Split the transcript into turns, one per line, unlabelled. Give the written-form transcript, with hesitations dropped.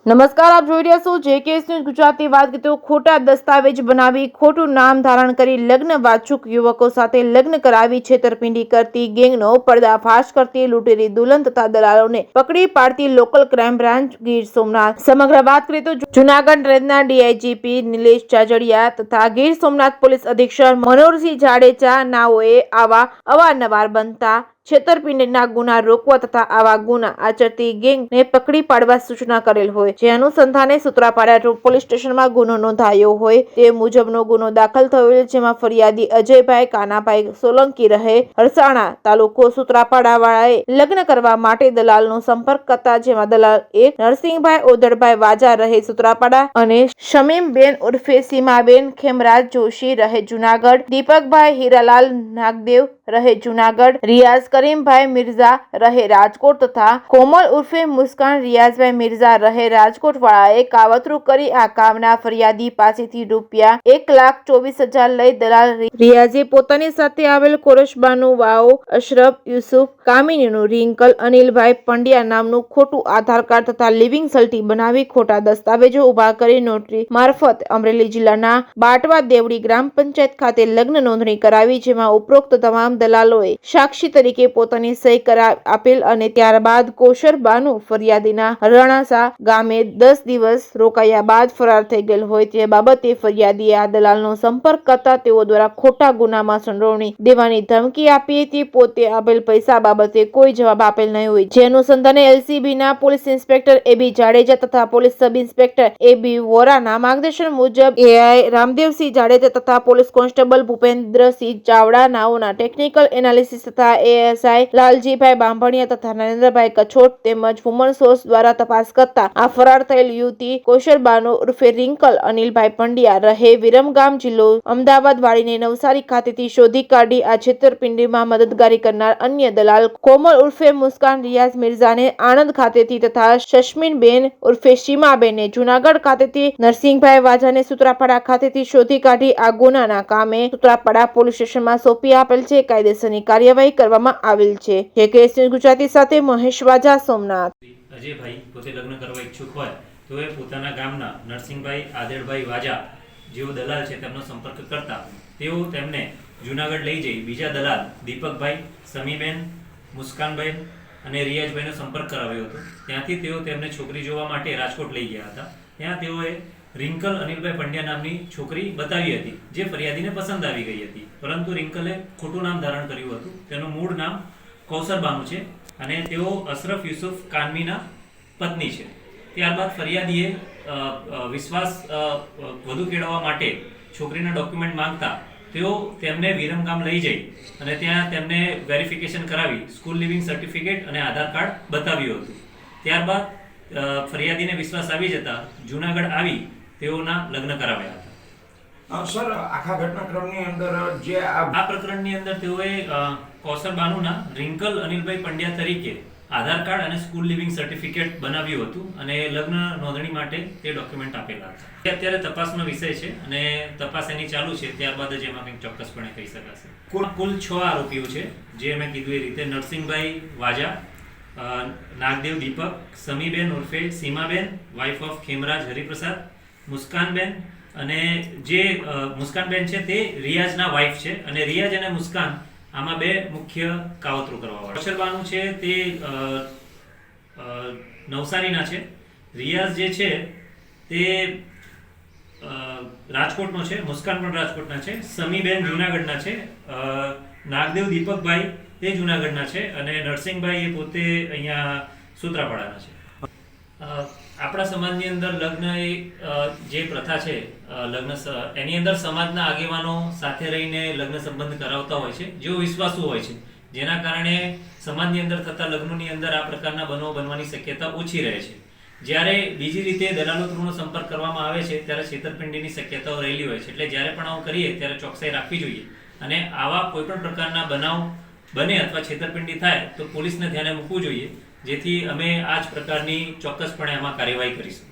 નમસ્કાર, આપ જોઈ રહ્યા છો JK ન્યૂઝ ગુજરાતી. વાત કરીએ તો ખોટા દસ્તાવેજ બનાવી ખોટું નામ ધારણ કરી લગ્ન વાચુક યુવકો સાથે લગ્ન કરાવી છેતરપિંડી કરતી ગેંગનો પર્દાફાશ કરતી લૂંટેરી દુલ્હન તથા દલાલોને પકડી પાડતી local crime branch Gir Somnath. સમગ્ર વાત કરીએ તો જૂનાગઢ રેન્જના DIGP નિલેશ જાજડિયા તથા ગીર સોમનાથ પોલીસ અધિક્ષક મનોહરસિંહ જાડેજા નાઓએ અવારનવાર બનતા છેતરપિંડીના ગુના રોકવા તથા આવા ગુના આચરતી ગેંગને પકડી પાડવા સૂચના કરેલ હોય, જે અનુસંધાને સૂત્રાપાડા પોલીસ સ્ટેશનમાં ગુનો નોંધાયો હોય તે મુજબનો ગુનો દાખલ થયેલ, જેમાં ફરિયાદી અજયભાઈ કાનાભાઈ સોલંકી રહે હરસાણા, તાલુકો સૂત્રાપાડા વાળાએ લગ્ન કરવા માટે દલાલનો સંપર્ક કરતા, જેમાં દલાલ એક નરસિંહભાઈ ઓદડભાઈ વાજા રહે સૂત્રાપાડા અને શમીમબેન ઉર્ફે સીમાબેન ખેમરાજ જોશી રહે જૂનાગઢ, દીપકભાઈ હીરાલાલ નાગદેવ રહે જૂનાગઢ, રિયાઝ કરીમભાઈ મિર્ઝા રહે રાજકોટ તથા કોમલ ઉર્ફે મુસ્કાન રિયાઝભાઈ મિર્ઝા રહે રાજકોટ વાળાએ કાવતરું કરી આ કામના ફરિયાદી પાસેથી રૂપિયા 1,24,000 લઈ દલાલ રિયાઝે પોતાની સાથે આવેલ કોરસબાનુ વાઓ, અશરફ યુસુફ કામિનીનું રિંકલ અનિલભાઈ પંડ્યા નામનું ખોટું આધાર કાર્ડ તથા લિવિંગ સર્ટી બનાવી ખોટા દસ્તાવેજો ઉભા કરી નોટરી મારફત અમરેલી જિલ્લાના બાટવા દેવડી ગ્રામ પંચાયત ખાતે લગ્ન નોંધણી કરાવી, જેમાં ઉપરોક્ત તમામ દલાલોએ સાક્ષી તરીકે પોતાની સહી આપેલ અને ત્યારબાદ કોશરબાનુ ફરિયાદીના રણાસા ગામે 10 દિવસ રોકાયા બાદ ફરાર થઈ ગયેલ હોય, તે બાબતે ફરિયાદીએ આ દલાલનો સંપર્ક કરતા તેઓ દ્વારા ખોટા ગુનામાં સંડોવણી દેવાની ધમકી આપી હતી. પોતે આપેલ પૈસા બાબતે કોઈ જવાબ આપેલ નહીં હોય, જે અનુસંધાને LCBના પોલીસ ઇન્સ્પેક્ટર AB જાડેજા તથા પોલીસ સબ ઇન્સ્પેક્ટર AB વોરાના માર્ગદર્શન મુજબ AI રામદેવસિંહ જાડેજા તથા પોલીસ કોન્સ્ટેબલ ભૂપેન્દ્રસિંહ ચાવડા નાઓના ટેકનિકલ એનાલિસિસ તથા ASI લાલજીભાઈ બાંભણિયા તથા નરેન્દ્રભાઈ કછોટ તેમજ વુમન સોર્સ દ્વારા તપાસ કરતા આ ફરાર થયેલ યુવતી કોશરબાનુ ઉર્ફે રિંકલ અનિલભાઈ પંડ્યા રહે વિરમગામ, જિલ્લો અમદાવાદ વાળીને નવસારી ખાતેથી શોધી કાઢી આ છેતરપિંડીમાં મદદગારી કરનાર અન્ય દલાલ કોમલ ઉર્ફે મુસ્કાન રિયાઝ મિર્ઝાને આણંદ ખાતેથી તથા શશ્મીનબેન ઉર્ફે સીમાબેનને જૂનાગઢ ખાતેથી, નરસિંહભાઈ વાજાને સૂત્રાપાડા ખાતેથી શોધી કાઢી આ ગુનાના કામે સૂત્રાપાડા પોલીસ સ્ટેશનમાં સોંપી આપેલ છે. કાયદેસરની કાર્યવાહી કરવામાં આવેલ છે. JK ન્યૂઝ ગુજરાતી સાથે મહેશ વાજા, સોમનાથ.
અજયભાઈ પોતે લગ્ન કરવા ઈચ્છુક હોય તો એ પોતાના ગામના નરસિંહભાઈ આદેડભાઈ વાજા જેઓ દલાલ છે તેમનો સંપર્ક કરતા તેઓ તેમને જૂનાગઢ લઈ જઈ બીજા દલાલ દીપકભાઈ, સમીબેન, મુસ્કાનભાઈ અને રિયાઝભાઈનો સંપર્ક કરાવ્યો હતો. ત્યાંથી તેઓ તેમને છોકરી જોવા માટે રાજકોટ લઈ ગયા હતા. ત્યાં તેઓએ રિંકલ અનિલભાઈ પંડ્યા નામની છોકરી બતાવી હતી, જે ફરિયાદીને પસંદ આવી ગઈ હતી, પરંતુ રિંકલે ખોટું નામ ધારણ કર્યું હતું. તેનું મૂળ નામ કૌસરબાનુ છે અને તેઓ અશરફ યુસુફ કાનમીના પત્ની છે. ત્યારબાદ ફરિયાદીએ વિશ્વાસ વધુ કેળવવા માટે છોકરીના ડોક્યુમેન્ટ માંગતા તેઓ તેમને વિરમગામ લઈ જઈ અને ત્યાં તેમને વેરિફિકેશન કરાવી સ્કૂલ લિવિંગ સર્ટિફિકેટ અને આધાર કાર્ડ બતાવ્યું હતું. ત્યારબાદ ફરિયાદીને વિશ્વાસ આવી જતા જૂનાગઢ આવી તેઓના લગ્ન કરાવ્યા હતા.
સર, આખા ઘટનાક્રમની અંદર જે
આ પ્રકરણની અંદર તેઓએ કૌશરબાનુના રિંકલ અનિલભાઈ પંડ્યા તરીકે આધાર કાર્ડ અને સ્કૂલ લિવિંગ સર્ટિફિકેટ બનાવ્યું હતું અને લગ્ન નોંધણી માટે તે ડોક્યુમેન્ટ આપેલા હતા. અત્યારે તપાસનો વિષય છે અને તપાસ એની ચાલુ છે, ત્યારબાદ જ એમાં કંઈક ચોક્કસપણે કહી શકાશે. કુલ 6 આરોપીઓ છે, જે મેં કીધું એ રીતે નરસિંહભાઈ વાજા, નાગદેવ દીપક, સમીબેન ઉર્ફે સીમાબેન વાઇફ ઓફ ખેમરાજ હરિપ્રસાદ, મુસ્કાનબેન, અને જે મુસ્કાનબેન છે તે રિયાઝના વાઇફ છે અને રિયાઝ અને મુસ્કાન આમાં બે મુખ્ય કાવતરું કરવાવાળા. કોશરબાનુ છે તે નવસારીના છે, રિયાઝ જે છે તે રાજકોટનો છે, મુસ્કાન પણ રાજકોટના છે, સમીબેન જૂનાગઢના છે, નાગદેવ દીપકભાઈ તે જૂનાગઢના છે અને નરસિંહભાઈ એ પોતે અહીંયા સૂત્રાપાડાના છે. આપણા સમાજની અંદર લગ્ન એ જે પ્રથા છે લગ્ન એની અંદર સમાજના આગેવાનો સાથે રહીને લગ્ન સંબંધ કરાવતા હોય છે, જેઓ વિશ્વાસુ હોય છે, જેના કારણે સમાજની અંદર થતા લગ્નોની અંદર આ પ્રકારના બનાવો બનવાની શક્યતા ઓછી રહે છે. જ્યારે બીજી રીતે દલાલો થ્રુનો સંપર્ક કરવામાં આવે છે ત્યારે છેતરપિંડીની શક્યતાઓ રહેલી હોય છે. એટલે જ્યારે પણ આવું કરીએ ત્યારે ચોકસાઈ રાખવી જોઈએ અને આવા કોઈ પણ પ્રકારના બનાવ બને અથવા છેતરપિંડી થાય તો પોલીસને ધ્યાને મૂકવું જોઈએ, જેથી અમે આ જ પ્રકારની ચોક્કસપણે આમાં કાર્યવાહી કરીશું.